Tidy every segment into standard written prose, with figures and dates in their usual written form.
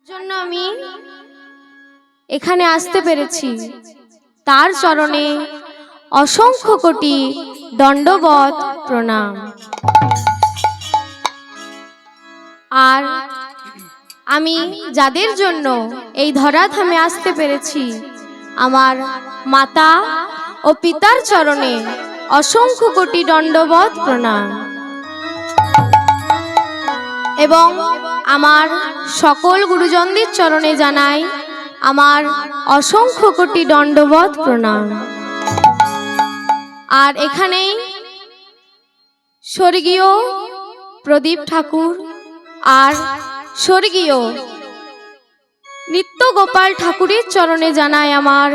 জন্য আমি এখানে আসতে পেরেছি। তার চরণে অসংখ্য কোটি দণ্ডবত প্রণাম। আর আমি যাদের জন্য এই ধরাধামে আসতে পেরেছি, আমার মাতা ও পিতার চরণে অসংখ্য কোটি দণ্ডবত প্রণাম। এবং আমার সকল গুরুজনদের চরণে জানাই আমার অসংখ্য কোটি দণ্ডবত প্রণাম। আর এখানেই স্বর্গীয় প্রদীপ ঠাকুর আর স্বর্গীয় নিত্যগোপাল ঠাকুরের চরণে জানাই আমার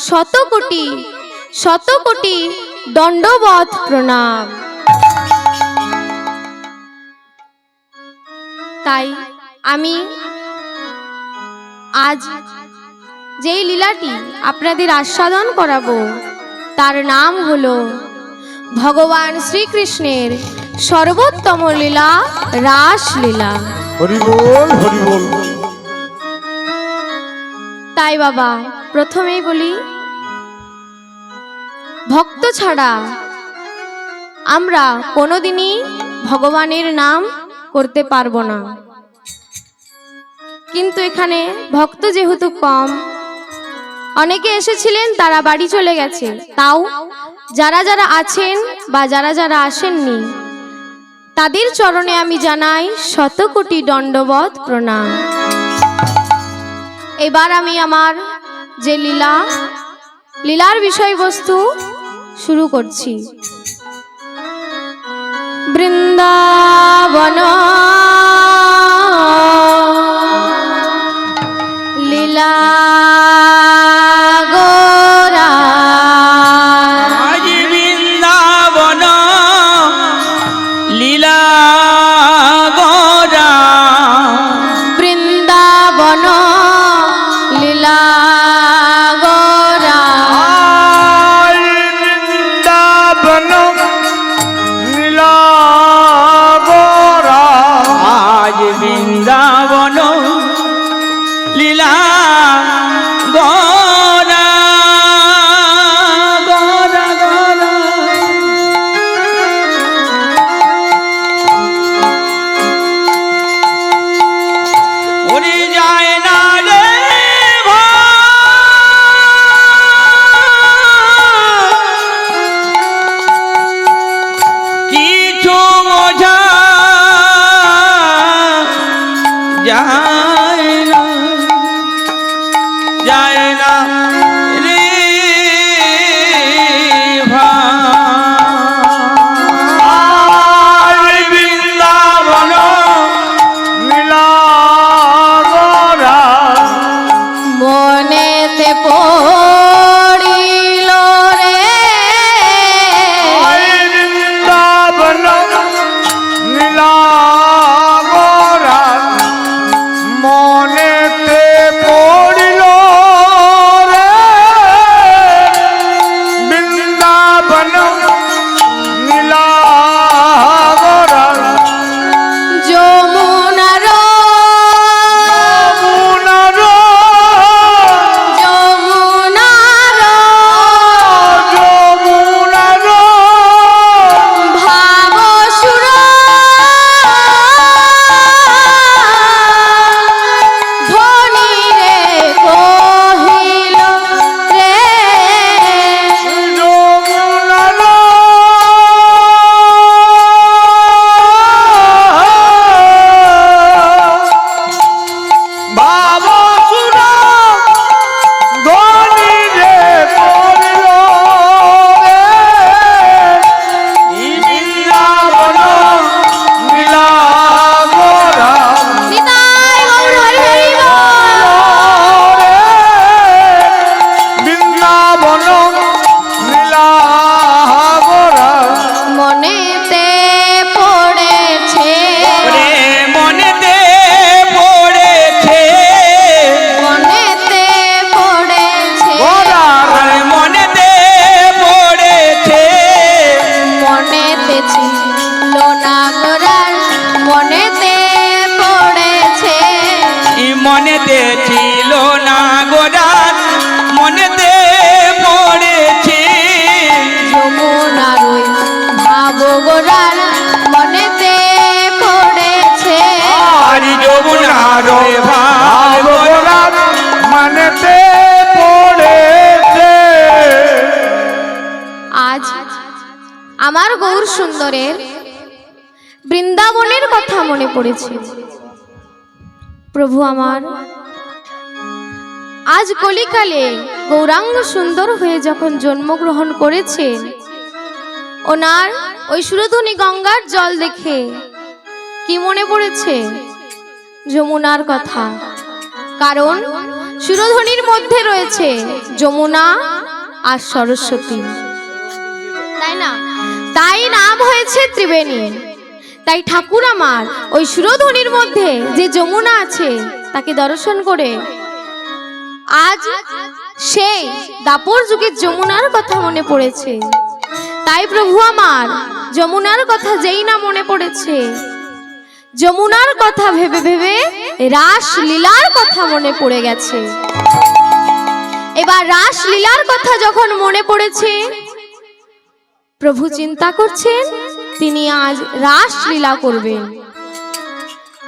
শত কোটি দণ্ডবত প্রণাম। তাই আমি আজ যেই লীলাটি আপনাদের আস্বাদন করাবো তার নাম হলো ভগবান শ্রীকৃষ্ণের সর্বোত্তম লীলা রাসলীলা। হরি বল হরি বল। তাই বাবা প্রথমেই বলি, ভক্ত ছাড়া আমরা কোনোদিনই ভগবানের নাম করতে পারবো না। কিন্তু এখানে ভক্ত যেহেতু কম, অনেকে এসেছিলেন তারা বাড়ি চলে গেছে, তাও যারা যারা আছেন বা যারা যারা আসেননি তাদের চরণে আমি জানাই শত কোটি দণ্ডবত প্রণাম। এবার আমি আমার যে লীলার বিষয়বস্তু শুরু করছি। বৃন্দাবন লীলা গোরা, আজ বৃন্দাবন লীলা গোরা, বৃন্দাবন লীলা গোরা, বৃন্দাবন লীলা গোরা, আজ বৃন্দাবন লীলা গোরা গোরা গোরা। মনেতে ছিল না গোরার মনেতে পড়েছে যমুনার ওই ভাব গোরার মনেতে পড়েছে। আর যমুনার ওই ভাব গোরার মনেতে পড়েছে। আজ আমার গৌর সুন্দরের বৃন্দাবনের কথা মনে পড়েছে। প্রভু আমার আজ কলিকালে গৌরাঙ্গ সুন্দর হয়ে যখন জন্মগ্রহণ করেছে, ওনার ওই সুরধুনী গঙ্গার জল দেখে কি মনে পড়েছে? যমুনার কথা। কারণ সুরধুনীর মধ্যে রয়েছে যমুনা আর সরস্বতী, তাই না? তাই নাম হয়েছে ত্রিবেণী। তাই ঠাকুর আমার ওই সুরধুনীর মধ্যে যে যমুনা আছে তাকে দর্শন করে আজ সেই দাপর যুগের যমুনার কথা মনে পড়েছে। তাই প্রভু আমার যমুনার কথা যেই না মনে পড়েছে, যমুনার কথা ভেবে ভেবে রাস লীলার কথা মনে পড়ে গেছে। এবার রাস লীলার কথা যখন মনে পড়েছে, প্রভু চিন্তা করছেন তিনি আজ রাস লীলা করবেন।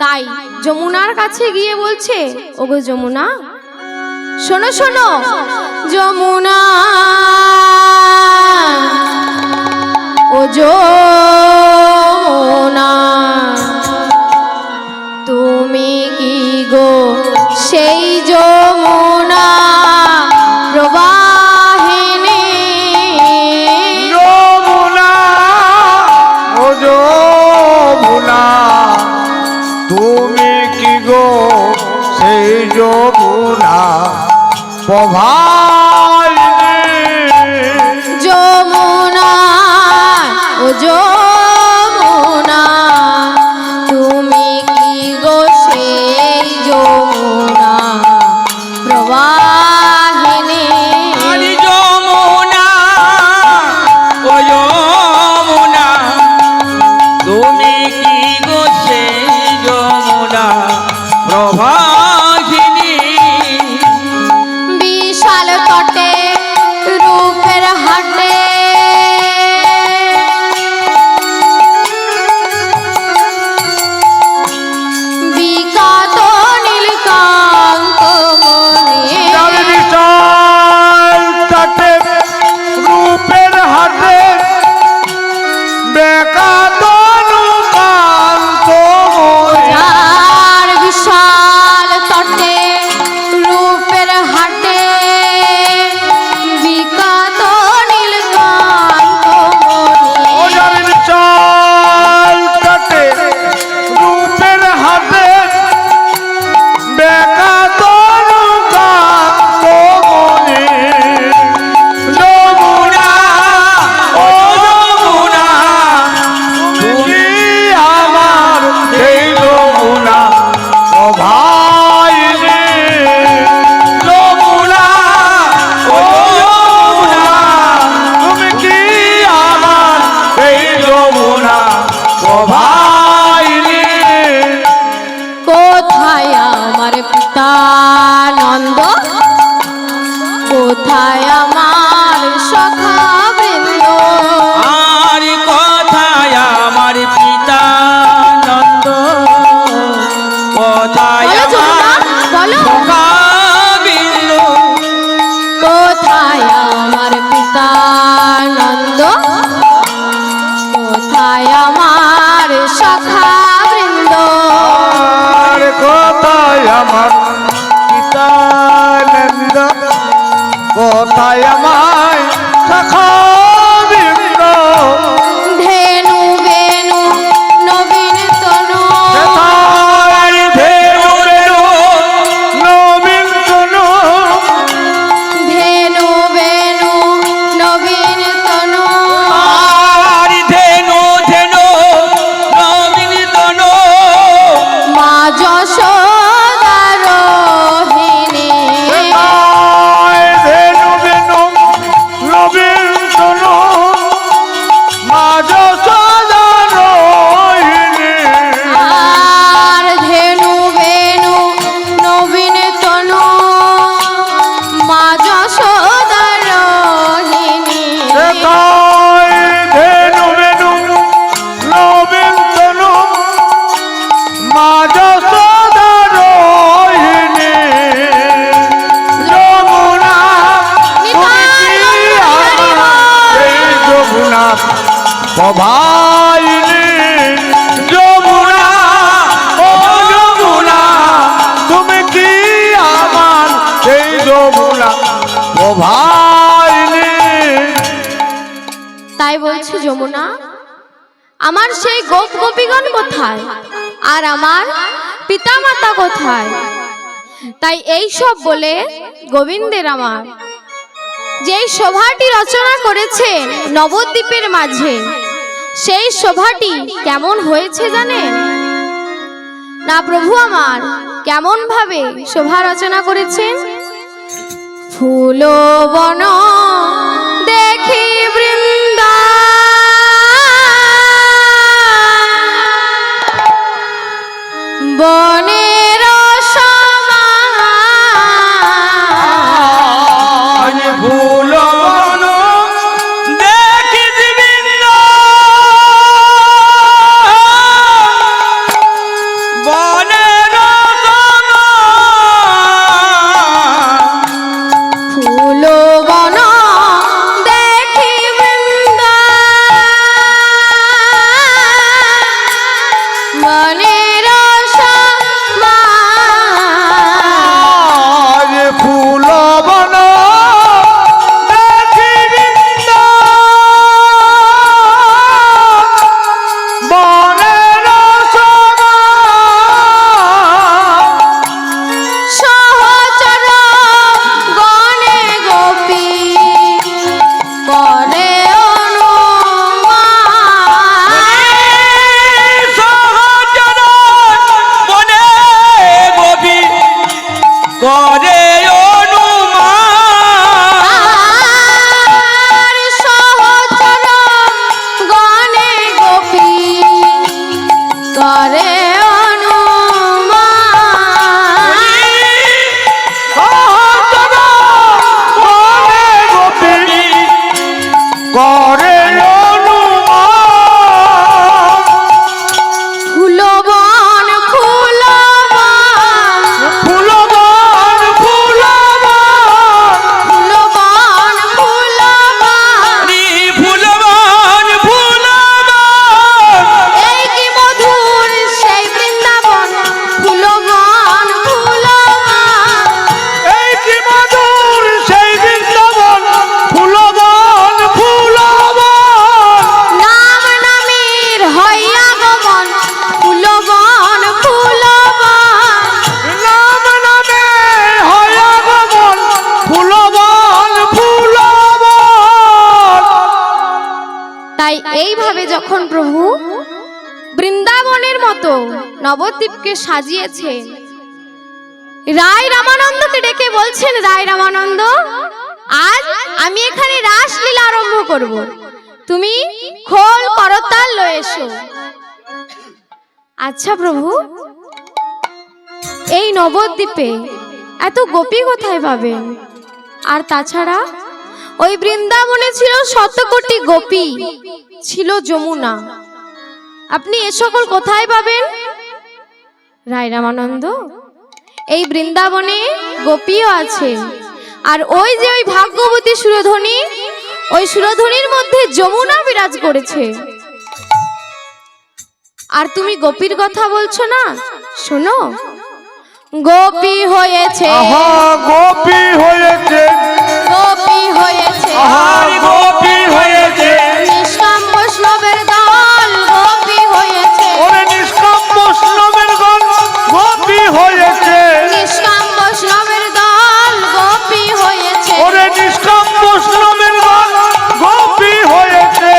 তাই যমুনার কাছে গিয়ে বলছে, ওগো যমুনা, শোনো শোনো যমুনা, ও যমুনা, তুমি কি গো সেই যমুনা প্রবাহিনী? যমুনা, ও যমুনা, তুমি কি গো সেই যমুনা প্রবাহিনী? যমুনা, ও যমুনা, তুমি কি গো সেই যমুনা প্রবাহিনী? আর যমুনা ও যমুনা, তুমি কি গো সেই যমুনা প্রভাসিনী? বিশাল তটে রূপের হাটে বিকাত নীলকান্ত মনে তটে রূপের হাটে বেকাতনুকান্ত মনে। আর বিশাল তটে রূপের হাটে বিকাত নীলকান্ত মনে। ওজার বিশাল তটে রূপের হাটে বেকাতনুকান্ত মনে। যমুনা, ও যমুনা, তুমি আমার সেই যমুনা প্রবাহিনী। যমুনা, ও যমুনা, তুমি কি আমার সেই যমুনা প্রবাহিনী? কোথায় আমার পিতা নন্দ, কোথায় আমার সখা বৃন্দ? আর কথায় আমার পিতা নন্দ, কথায় বলো যমুনা, আমার বলো। সখাবিন্দ। কোথায় আমার পিতা নন্দ, কোথায় আমার সখা বৃন্দ? আর কোথায় আমার পিতানন্দ, কোথায় আমার সখা বৃন্দ? ধেনু বেনু নবীন তনু, কোথায় ধেনু বেনু নবীন তনু? ধেনু বেনু নবীন তনু, আর ধেনু ধেনু নবীন তনু, মা যশোদা রোহিণী। কোথায় ধেনু বেনু আমার সেই গোপ গোপীগণ কোথায়, আর আমার পিতামাতা কোথায়? তাই এই সব বলে গোবিন্দের আমার যেই শোভাটি রচনা করেছেন নবদ্বীপের মাঝে, সেই শোভাটি কেমন হয়েছে জানেন না প্রভু আমার? কেমন ভাবে শোভা রচনা করেছেন? ফুল বন দেখি বৃন্দা, বনের সমান ফুল বন দেখি বৃন্দ, বনের সমান। ফুল বন দেখি বৃন্দা, বনের সমান ফুল বন দেখি বৃন্দ, বনের সমান। সহচর গণে গোপী করে অনুমান, সহচর বনে গোপী করে আর সহচর গণে গোপী করে অনুমান। সহচর বনে গোপী করে অনুমান। ফুলবন ফুলবন ফুলবন ফুলবন, ফুলবন ফুলবন, ফুলবন ফুলবন। এই কি মধুর সেই বৃন্দাবন। ফুলবন ফুলবন, এই কি মধুর সেই বৃন্দাবন। ফুলবন ফুলবন, নাম নামের হইয়া গমন। ফুলবন ফুলবন, নাম নামে হয় আগমন। ফুলবন ফুলবন। তাই এইভাবে যখন প্রভু বৃন্দাবনের মতো নবদ্বীপকে সাজিয়েছে, রায় রামানন্দকে ডেকে বলছেন, রায় রামানন্দ, আজ আমি এখানে রাসলীলা আরম্ভ করব, তুমি খোল করতাল লয়ে এসো। আচ্ছা প্রভু, এই নবদ্বীপে এত গোপী কোথায় পাবেন? আর তাছাড়া ওই বৃন্দাবনে ছিল শতকোটি গোপী, ছিল যমুনা, আপনি এ সকল কোথায় পাবেন? রায় রামানন্দ, এই বৃন্দাবনে গোপীও আছে, আর ওই যে ওই ভাগ্যবতী সুরধ্বনি, ওই সুরধ্বনির মধ্যে যমুনা বিরাজ করেছে। আর তুমি গোপীর কথা বলছো না, শোনো, গোপী হয়েছে, আহা গোপী হয়েছে, গোপী হয়েছে, আহা গোপী হয়েছে। নিষ্কাম বৈষ্ণবের দল গোপী হয়েছে, ওরে নিষ্কাম বৈষ্ণবের গণ গোপী হয়েছে, নিষ্কাম বৈষ্ণবের দল গোপী হয়েছে। ওরে নিষ্কাম বৈষ্ণবের গণ গোপী হয়েছে।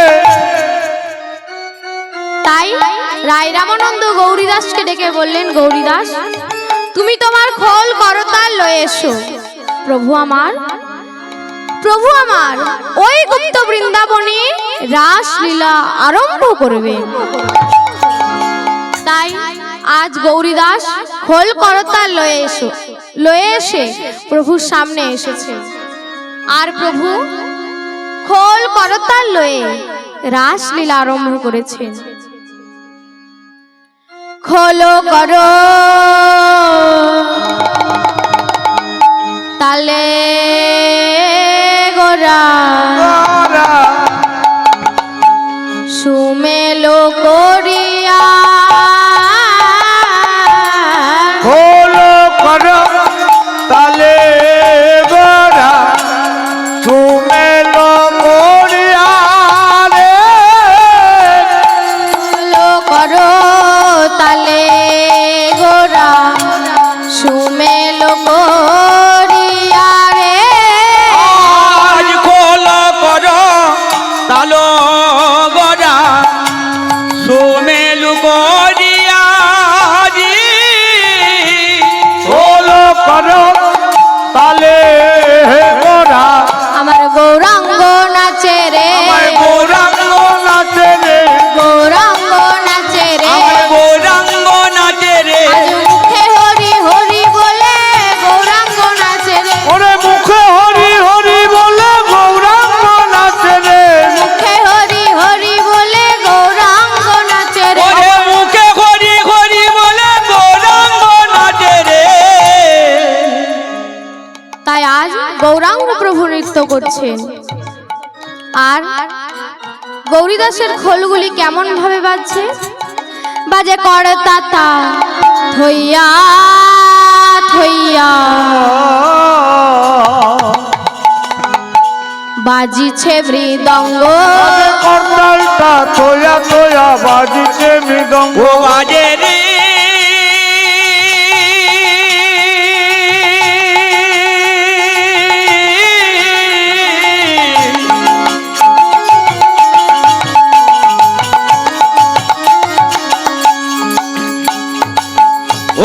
তাই রায় রামানন্দ গৌরীদাসকে ডেকে বললেন, গৌরীদাস, তুমি তোমার খোল করতাল লয়ে এসো। প্রভু আমার, প্রভু আমার ওই গুপ্ত বৃন্দাবনে রাসলীলা আরম্ভ করবে। তাই আজ গৌরীদাস খোল করতাল লয়ে এসে প্রভুর সামনে এসেছে, আর প্রভু খোল করতাল লয়ে রাসলীলা আরম্ভ করেছেন। খোলো করো তালে গোরা, সুমেলো করিয়া খোলো কর তালে গোরা, সুমেলো করিয়া রে। করছেন। আর গৌরীদাসের খোলগুলি কেমন ভাবে বাজছে? বাজে করতাতা থইয়া থইয়া, বাজিছে মৃদঙ্গ, করতালটা তোয়া তোয়া বাজিছে মৃদঙ্গ। ও বাজে রে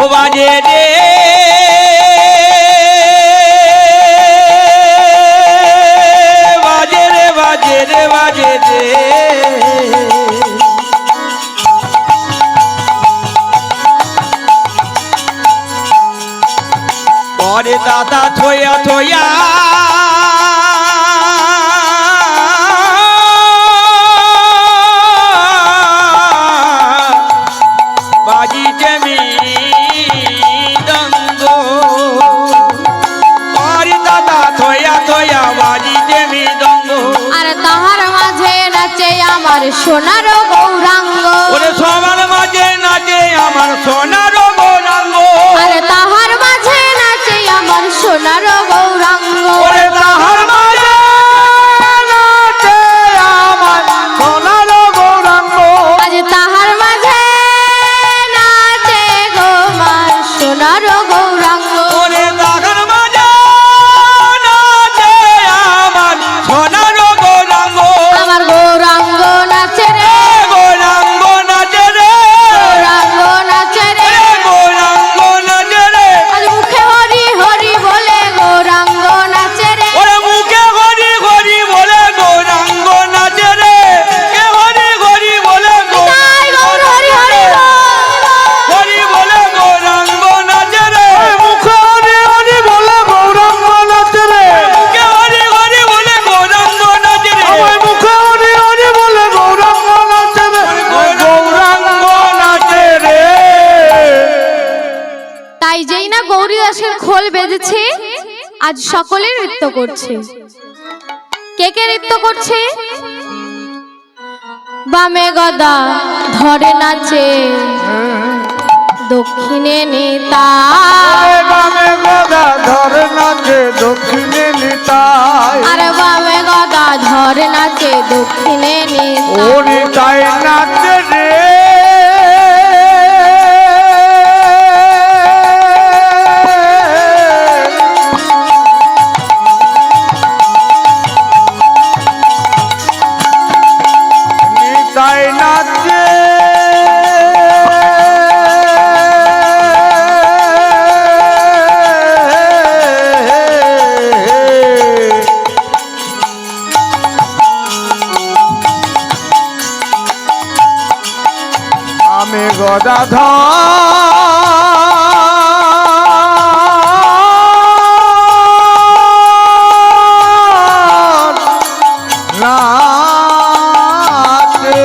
ও বাজে রে বাজে রে বাজে রে বাজে রে। পরে দাদা থইয়া থইয়া বাজিছে মৃদঙ্গ। পরে দাদা থইয়া থইয়া বাজিছে মৃদঙ্গ। আর তাহার মাঝে নাচে আমার সোনার গৌরাঙ্গ, ওরে সবার মাঝে নাচে আমার সোনার গৌরাঙ্গ। আর তাহার মাঝে নাচে আমার সোনার গৌরাঙ্গ। ওরে তাহার মাঝে নাচে আমার সোনার গৌরাঙ্গ। আজ তাহার মাঝে নাচে গোমার সোনার গৌরাঙ্গ। ওরে তাহার মাঝে নাচে আমার সোনার গৌরাঙ্গ। আমার গৌরাঙ্গ নাচে রে, গৌরাঙ্গ নাচে রে, গৌরাঙ্গ নাচে রে। গৌরাঙ্গ নাচে রে। আজ মুখে হরি হরি বলে গৌরাঙ্গ নাচে রে। ওরে মুখে হরি হরি বলে গৌরাঙ্গ নাচে রে। কে হরি হরি বলে তাই গৌর হরি হরি হরি বলে গৌরাঙ্গ নাচে রে। মুখে হরি হরি বলে গৌরাঙ্গ নাচে রে। কে হরি হরি বলে গৌরাঙ্গ নাচে রে। আমার মুখে হরি হরি বলে গৌরাঙ্গ নাচে রে। গৌরাঙ্গ নাচে রে। তাই যেই না গৌরীদাসের খোল বেজেছে, আজ সকলে নৃত্য করছে। কে কে নৃত্য করছে? বামে গদা ধরে নাচে দক্ষিণে নেতা, বামে গদা ধরে নাচে দক্ষিণে নিতাই। আর বামে গদা ধরে নাচে দক্ষিণে নেতা। ও নিতাই নাচে রে। নিতাই নাচে। আমি গদাধর নাচে।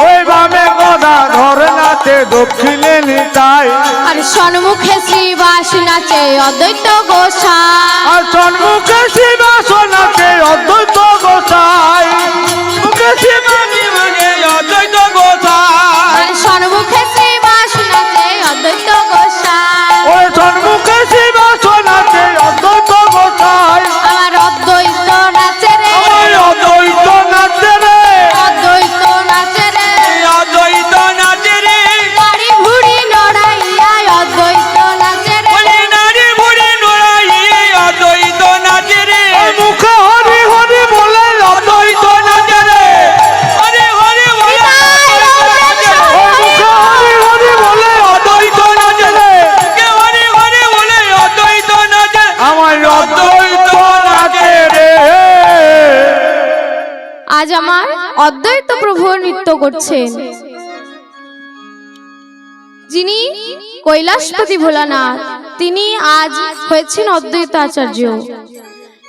ওই বামে গদাধর নাচে দক্ষিণে নিতাই। আর সন্মুখে শ্রীবাস নাচে অদ্বৈত গোসাই, আর সন্মুখে শিবাস নাচে অদ্বৈত গোসাই। মুখে শিবানী মানে অদ্বৈত গোসাই। আর সন্মুখে শ্রীবাস নাচে অদ্বৈত গোসাই। ওই সন্মুখে শিবাস নাচে অদ্বৈত গোসাই। আমার অদ্বৈত নাচে রে, ওই অদ্বৈত নাচে রে। অদ্বৈত নাচে রে। অদ্বৈত নাচে রে। গাড়ি ভুড়ি নড়াইয়া অদ্বৈত নাচে রে। ওরে নারী ভুড়ি নোড়াই অদ্বৈত নাচে রে। ওই মুখে হরি হরি বলে অদ্বৈত নাচে রে। হরি হরি বলে ওই মুখে হরি হরি বলে অদ্বৈত নাচে রে। কে হরি হরি বলে অদ্বৈত নাচে। আমার অদ্বৈত নাচে রে। আজ আমার অদ্বৈত প্রভু নৃত্য করছেন, যিনি কৈলাসপতি ভোলানাথ, তিনি আজ হয়েছেন অদ্বৈত আচার্য।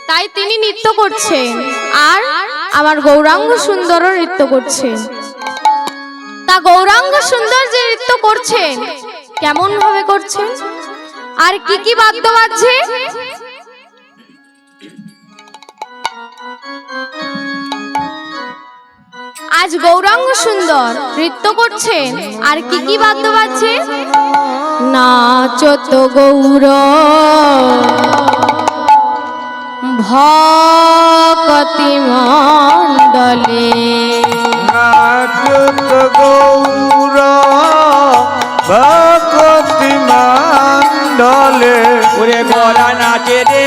তাই তিনি নৃত্য করছেন, আর আমার গৌরাঙ্গ সুন্দরও নৃত্য করছেন। তা গৌরাঙ্গ সুন্দর যে নৃত্য করছেন, কেমন ভাবে করছেন আর কি কি বাদ্য বাজছে আজ গৌরাঙ্গ সুন্দর নৃত্য করছেন। আর কি কি বাদ্য বাজছে? নাচত গৌর ভকতি মণ্ডলে, নাচত গৌর ভকতি মণ্ডলে। ওরে বলা নাচে রে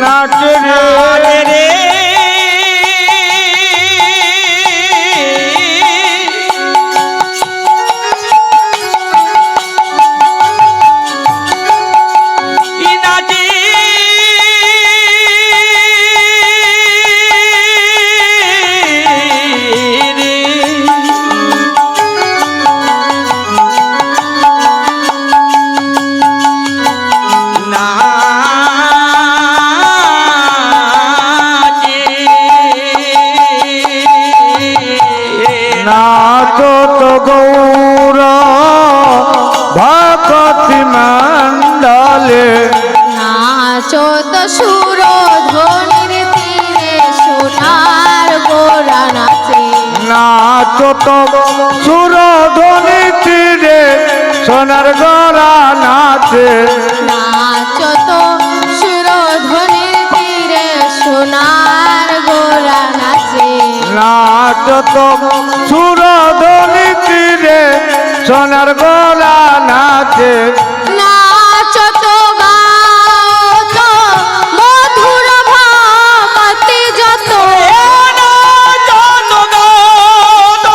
নাচে রে নাচে রে ই নাচে রে নাচত গৌর ভকতি মণ্ডলে। নাচত সুর ধ্বনির তীরে সোনার গোরা নাচে, নাচত সুরধ্বনি তীরে সোনার গড়া নাচে। নাচত সুর ধ্বনির তীরে সোনার গোরা নাচে, নাচত সুরধ্বনি তীরে সোনার গড়া নাচে। নাচত গাওত মধুর ভক্তি যত, নাচত গাওত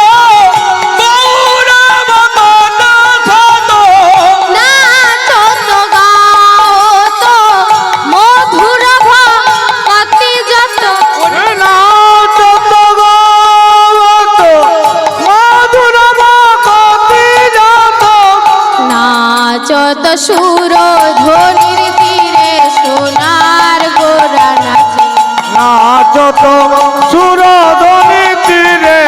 মধুর ভক্তি যত, নাচত গাওত মধুর ভক্তি যত। নাচত সুর ধ্বনির তীরে সোনার গোরা নাচে, নাচত সুরধ্বনি তীরে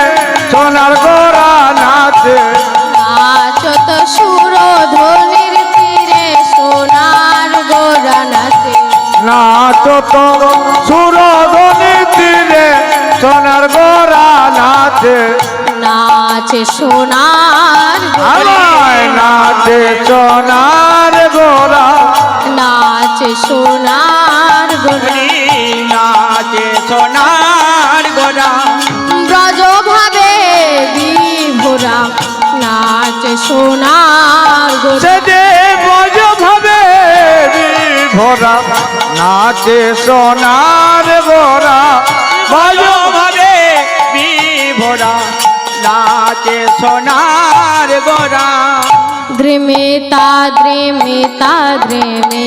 সোনার গড়া নাচে। নাচত সুর ধ্বনির তীরে সোনার গোরা নাচে, নাচত সুরধ্বনি তীরে সোনার গড়া নাচে। নাচে সোনার গোরা, আমায় নাচে সোনার গড়া। নাচে সোনার গোরা, নাচে সোনার গোরা ব্রজ ভাবে বিভোরা, নাচে সোনার গোরা, সে যে বজ ভাবে ভরা নাচে সোনার গড়া। বজ ভাবে বিভোরা নাচে সোনার গোরা দ্রেমে তা দ্রেমে তা দ্রেমে